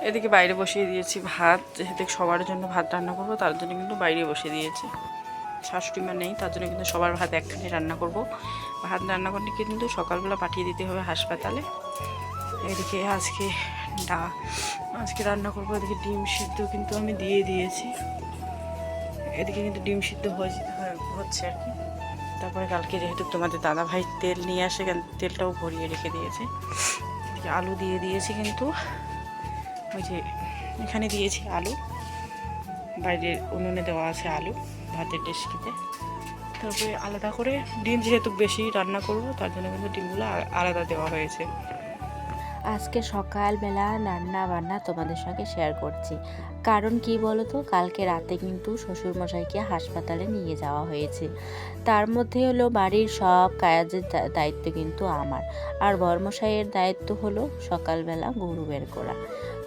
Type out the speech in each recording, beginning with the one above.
এদিকে বাইরে বসিয়ে দিয়েছি ভাত, যেহেতু সবার জন্য ভাত রান্না করবো তার জন্য কিন্তু বাইরে বসিয়ে দিয়েছি। শাশুড়ি মা নেই, তার জন্য কিন্তু সবার ভাত একখানে রান্না করব। ভাত রান্না করলে কিন্তু সকালবেলা পাঠিয়ে দিতে হবে হাসপাতালে। এদিকে আজকে রান্না করবো। এদিকে ডিম সিদ্ধ কিন্তু আমি দিয়ে দিয়েছি। এদিকে কিন্তু ডিম সিদ্ধ হচ্ছে আর কি। তারপরে কালকে যেহেতু তোমাদের দাদা ভাই তেল নিয়ে আসে, তেলটাও ভরিয়ে রেখে দিয়েছে। এদিকে আলু দিয়ে দিয়েছি, কিন্তু ওই যে এখানে দিয়েছি আলু, বাইরের উনুনে দেওয়া আছে আলু ভাতের ডেস্কিতে। তারপরে আলাদা করে ডিম যেহেতু বেশি রান্না করব তার জন্য কিন্তু ডিমগুলো আলাদা দেওয়া হয়েছে। আজকে সকালবেলা রান্না বান্না তোমাদের সঙ্গে শেয়ার করছি। কারণ কি বলো তো, কালকে রাতে কিন্তু শ্বশুরমশাইকে হাসপাতালে নিয়ে যাওয়া হয়েছে। তার মধ্যে হলো বাড়ির সব কাজের দায়িত্ব কিন্তু আমার, আর বরমশাইয়ের দায়িত্ব হলো সকালবেলা গরু বের করা।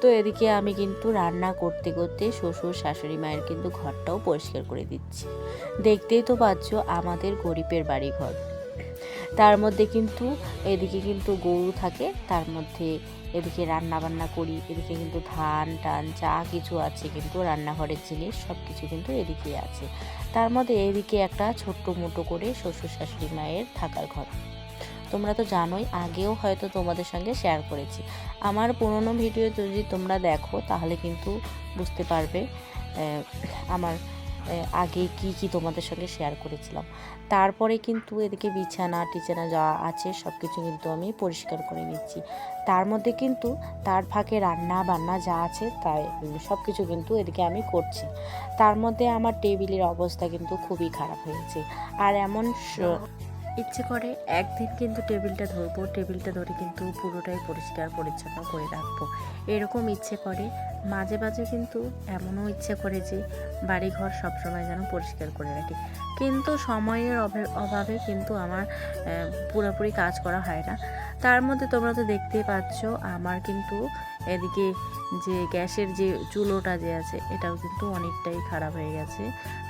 তো এদিকে আমি কিন্তু রান্না করতে করতে শ্বশুর শাশুড়ি মায়ের কিন্তু ঘরটাও পরিষ্কার করে দিচ্ছি। দেখতেই তো পাচ্ছ আমাদের গরিবের বাড়ি ঘর। তার মধ্যে কিন্তু এদিকে কিন্তু গরু থাকে, তার মধ্যে এদিকে রান্না বান্না করি। এদিকে কিন্তু ধান টান যা কিছু আছে কিন্তু রান্নাঘরের জিনিস সব কিছু কিন্তু এদিকেই আছে। তার মধ্যে এদিকে একটা ছোট্ট মোটো করে শ্বশুর শাশুড়ি মায়ের থাকার ঘর। তোমরা তো জানোই, আগেও হয়তো তোমাদের সঙ্গে শেয়ার করেছি। আমার পুরনো ভিডিও যদি তোমরা দেখো তাহলে কিন্তু বুঝতে পারবে আমার আগে কি তোমাদের সঙ্গে শেয়ার করেছিলাম। তারপরে কিন্তু এদিকে বিছানা টিছানা যা আছে সব কিছু কিন্তু আমি পরিষ্কার করে নিচ্ছি। তার মধ্যে কিন্তু তার ফাঁকে রান্না বান্না যা আছে তাই সব কিছু কিন্তু এদিকে আমি করছি। তার মধ্যে আমার টেবিলের অবস্থা কিন্তু খুবই খারাপ হয়েছে। আর এমন ইচ্ছে করে একদিন কিন্তু টেবিলটা ধরবো, টেবিলটা ধরে কিন্তু পুরোটাই পরিষ্কার পরিচ্ছন্ন করে রাখবো, এরকম ইচ্ছে করে। মাঝে মাঝে কিন্তু এমনও ইচ্ছে করে যে বাড়িঘর সবসময় যেন পরিষ্কার করে রাখি, কিন্তু সময়ের অভাবে কিন্তু আমার পুরোপুরি কাজ করা হয় না। তার মধ্যে তোমরা তো দেখতেই পাচ্ছ আমার কিন্তু এদিকে যে গ্যাসের যে চুলোটা যে আছে এটাও কিন্তু অনেকটাই খারাপ হয়ে গেছে।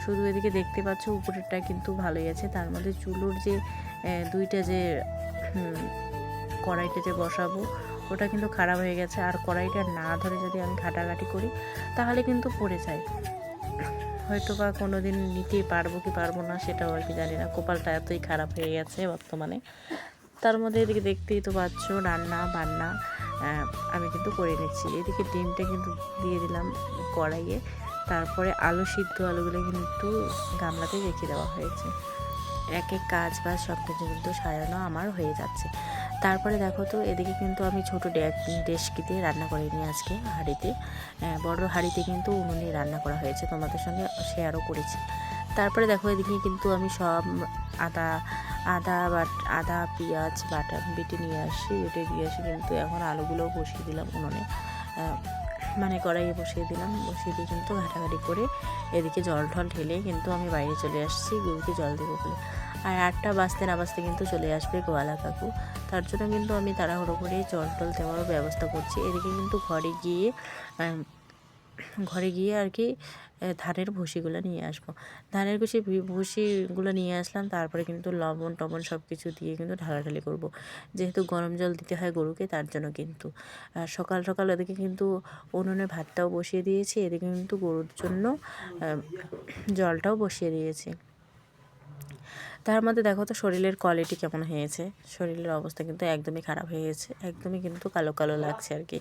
শুধু এদিকে দেখতে পাচ্ছ উপরেরটা কিন্তু ভালোই আছে, তার মধ্যে চুলোর যে দুইটা যে কড়াইটা যে বসাবো ওটা কিন্তু খারাপ হয়ে গেছে। আর কড়াইটা না ধরে যদি আমি ঘাটাঘাটি করি তাহলে কিন্তু পড়ে যায়। হয়তো বা কোনো দিন নিতে পারবো কি পারবো না সেটাও আর কি জানি না, কপালটা এতই খারাপ হয়ে গেছে বর্তমানে। তার মধ্যে এদিকে দেখতেই তো পাচ্ছ রান্না বান্না আমি কিন্তু করে নিচ্ছি। এদিকে ডিমটা কিন্তু দিয়ে দিলাম কড়াইয়ে, তারপরে সিদ্ধ আলুগুলো কিন্তু গামলাতে রেখে দেওয়া হয়েছে। এক এক কাজ বাজ সব কিছু কিন্তু সাজানো আমার হয়ে যাচ্ছে। তারপরে দেখো তো এদিকে কিন্তু আমি ছোটো ডেস্কিতে রান্না করে নিয়ে আজকে হাঁড়িতে, বড় হাঁড়িতে কিন্তু উনুনে রান্না করা হয়েছে, তোমাদের সঙ্গে শেয়ারও করেছি। তারপরে দেখো এদিকে কিন্তু আমি সব আদা আদা পেঁয়াজ বেটে নিয়ে আসি কিন্তু এখন আলুগুলোও বসিয়ে দিলাম উনুনে, মানে কড়াইয়ে বসিয়ে দিলাম। বসিয়ে দিয়ে কিন্তু ঘাটাঘাটি করে এদিকে জল ঢল ঢেলে কিন্তু আমি বাইরে চলে আসছি গরুকে জল দেবো বলে। আর 8টা বাজতে না বাজতে কিন্তু চলে আসবে গোয়ালা কাকু, তার জন্য কিন্তু আমি তাড়াহুড়ো করে জল টল দেওয়ার ব্যবস্থা করছি। এদিকে কিন্তু ঘরে গিয়ে আর কি ধানের ভুসিগুলো নিয়ে আসবো। ধানের ভুসিগুলো নিয়ে আসলাম, তারপরে কিন্তু লবণ টবণ সব কিছু দিয়ে কিন্তু ঢালাঢালি করব। যেহেতু গরম জল দিতে হয় গরুকে, তার জন্য কিন্তু সকাল সকাল ওদিকে কিন্তু উনুনে ভাতটাও বসিয়ে দিয়েছি, এদিকে কিন্তু গরুর জন্য জলটাও বসিয়ে দিয়েছি। তার মধ্যে দেখো তো শরীরের কোয়ালিটি কেমন হয়েছে, শরীরের অবস্থা কিন্তু একদমই খারাপ হয়ে গেছে, একদমই কিন্তু কালো কালো লাগছে আর কি।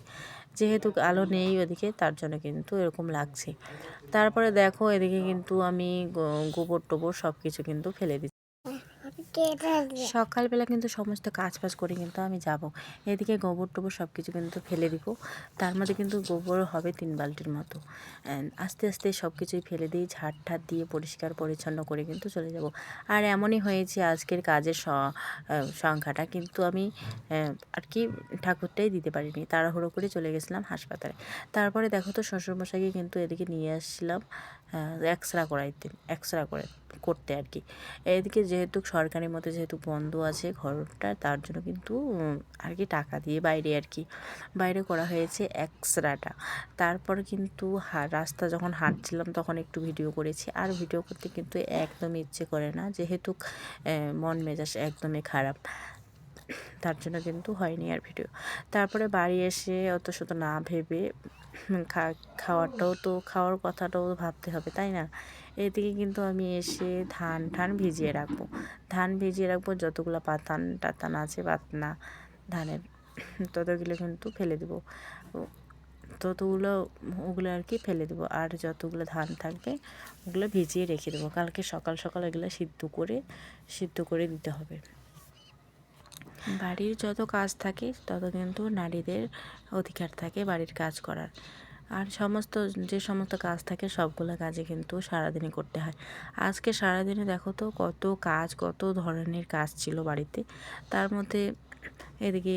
যেহেতু আলো নেই ওদিকে তার জন্য কিন্তু এরকম লাগছে। তারপরে দেখো এদিকে কিন্তু আমি গোবর টোবর সব কিছু কিন্তু ফেলে দিচ্ছি। সকালবেলা কিন্তু সমস্ত কাজ বাজ করে কিন্তু আমি যাব। এদিকে গোবর টোবর সব কিছু কিন্তু ফেলে দিব। তার মধ্যে কিন্তু গোবর হবে 3 বালতির মতো। আস্তে আস্তে সব কিছুই ফেলে দিই, ঝাড় ঠাড় দিয়ে পরিষ্কার পরিচ্ছন্ন করে কিন্তু চলে যাব। আর এমনই হয়েছে আজকের কাজের সংখ্যাটা কিন্তু আমি আর কি ঠাকুরটাই দিতে পারিনি, তাড়াহুড়ো করে চলে গেছিলাম হাসপাতালে। তারপরে দেখো তো শ্বশুরমশাইকে কিন্তু এদিকে নিয়ে আসছিলাম এক্সরা করতে আর কি। এদিকে যেহেতু সরকারি মতো যেহেতু বন্ধ আছে ঘরটা, তার জন্য কিন্তু আর কি টাকা দিয়ে বাইরে করা হয়েছে এক্সরাটা। তারপর কিন্তু রাস্তা যখন হাঁটছিলাম তখন একটু ভিডিও করেছি, আর ভিডিও করতে কিন্তু একদমই ইচ্ছে করে না, যেহেতু মন মেজাজ একদমই খারাপ, তার জন্য কিন্তু হয়নি আর ভিডিও। তারপরে বাড়ি এসে অত শত না ভেবে খাওয়াটাও তো খাওয়ার কথাটাও ভাবতে হবে, তাই না? এদিকে কিন্তু আমি এসে ধান ভিজিয়ে রাখবো। ধান ভিজিয়ে রাখবো, যতগুলো পাতান টাতান আছে পাতনা ধানের ততগুলো কিন্তু ফেলে দেবো। ততগুলো ওগুলো আর কি ফেলে দেবো, আর যতগুলো ধান থাকবে ওগুলো ভিজিয়ে রেখে দেবো। কালকে সকাল সকাল এগুলো সিদ্ধ করে দিতে হবে। বাড়ির যত কাজ থাকে তত কিন্তু নারীদের অধিকার থাকে বাড়ির কাজ করার। আর যে সমস্ত কাজ থাকে সবগুলো কাজে কিন্তু সারাদিনই করতে হয়। আজকে সারাদিনে দেখো তো কত ধরনের কাজ ছিল বাড়িতে। তার মধ্যে এদিকে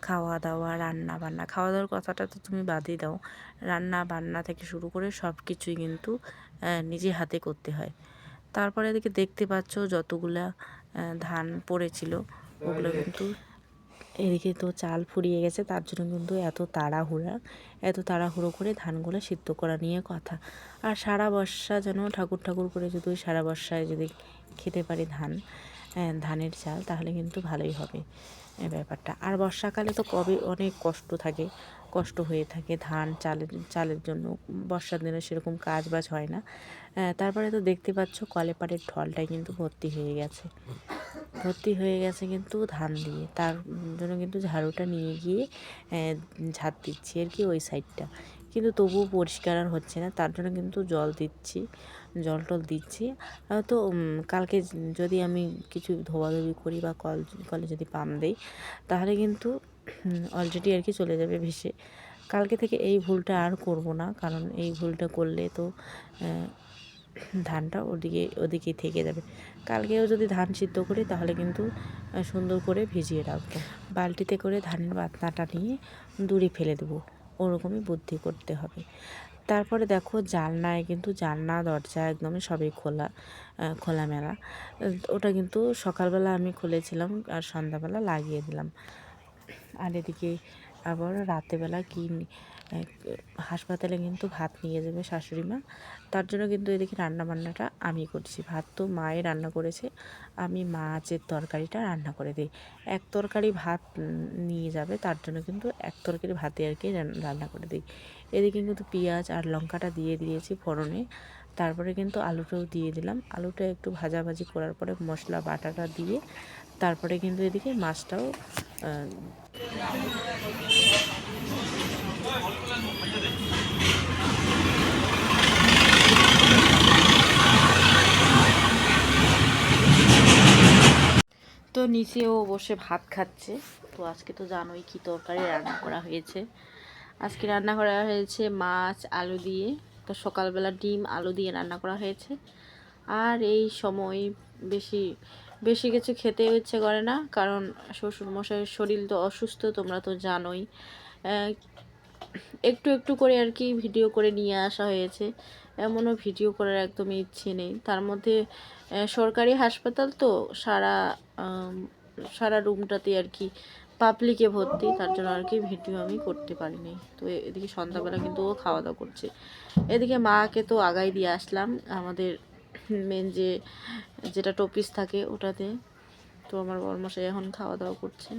খাওয়া দাওয়া খাওয়া দাওয়ার কথাটা তো তুমি বাদই দাও, রান্না বান্না থেকে শুরু করে সব কিছুই কিন্তু নিজে হাতে করতে হয়। তারপরে এদিকে দেখতে পাচ্ছ যতগুলা ধান পড়েছিল ওগুলো কিন্তু এদিকে তো চাল ফুরিয়ে গেছে, তার জন্য কিন্তু এত তাড়াহুড়ো করে ধানগুলো সিদ্ধ করা নিয়ে কথা। আর সারা বর্ষা যেন ঠাকুর করে যদি সারা বর্ষায় যদি খেতে পারি ধানের চাল, তাহলে কিন্তু ভালোই হবে ব্যাপারটা। আর বর্ষাকালে তো অনেক কষ্ট হয়ে থাকে চালের জন্য। বর্ষার দিনে সেরকম কাজ বাজ হয় না। তারপরে তো দেখতে পাচ্ছ কলেপাড়ের ঢলটাই কিন্তু ভর্তি হয়ে গেছে কিন্তু ধান দিয়ে। তার জন্য কিন্তু ঝাড়ুটা নিয়ে গিয়ে ঝাড় দিচ্ছি আর কি ওই সাইডটা, কিন্তু তবুও পরিষ্কার আর হচ্ছে না। তার জন্য কিন্তু জল টল দিচ্ছি। তো কালকে যদি আমি কিছু ধোয়াধুয়ি করি বা কলে যদি পাম্প দেই, তাহলে কিন্তু অলরেডি আর কি চলে যাবে ভেসে। কালকে থেকে এই ভুলটা আর করব না, কারণ এই ভুলটা করলে তো ধানটা ওদিকেই থেকে যাবে। কালকেও যদি ধান সিদ্ধ করি তাহলে কিন্তু সুন্দর করে ভিজিয়ে রাখবো। বালতিতে করে ধানের বাটনাটা নিয়ে দূরে ফেলে দেবো, ওরকমই বুদ্ধি করতে হবে। তারপরে দেখো জানলা দরজা একদমই সবই খোলামেলা। ওটা কিন্তু সকালবেলা আমি খুলেছিলাম আর সন্ধ্যাবেলা লাগিয়ে দিলাম। আর এদিকে আবার রাতেরবেলা হাসপাতালে কিন্তু ভাত নিয়ে যাবে শাশুড়ি মা, তার জন্য কিন্তু এদিকে রান্নাবান্নাটা আমি করছি। ভাত তো মায়ে রান্না করেছে, আমি মাছের তরকারিটা রান্না করে দিই। এক তরকারি ভাত নিয়ে যাবে, তার জন্য কিন্তু এক তরকারি ভাতে আর কি রান্না করে দিই। এদিকে কিন্তু পেঁয়াজ আর লঙ্কাটা দিয়ে দিয়েছি ফোড়নে। তারপরে কিন্তু আলুটাও দিয়ে দিলাম। আলুটা একটু ভাজাভাজি করার পরে মশলা বাটাটা দিয়ে তারপরে কিন্তু এদিকে মাছটাও তো নিচেও বসে ভাত খাচ্ছে। তো আজকে তো জানোই কি তরকারি রান্না করা হয়েছে। আজকে রান্না করা হয়েছে মাছ আলু দিয়ে। তো সকালবেলা ডিম আলু দিয়ে রান্না করা হয়েছে। আর এই সময় বেশি কিছু খেতে ইচ্ছে করে না, কারণ শ্বশুরমশাইয়ের শরীর তো অসুস্থ, তোমরা তো জানোই। একটু করে আর কি ভিডিও করে নিয়ে আসা হয়েছে, এমনও ভিডিও করার একদমই ইচ্ছে নেই। তার মধ্যে সরকারি হাসপাতাল তো সারা রুমটাতে আর কি পাবলিকে ভর্তি, তার জন্য আর কি ভিডিও আমি করতে পারিনি। তো এদিকে সন্ধ্যাবেলা কিন্তু ও খাওয়া দাওয়া করছে। এদিকে মাকে তো আগাই দিয়ে আসলাম আমাদের মেন যেটা টপিস থাকে ওটাতে। তো আমার বড়মশাই এখন খাওয়া দাওয়া করছে।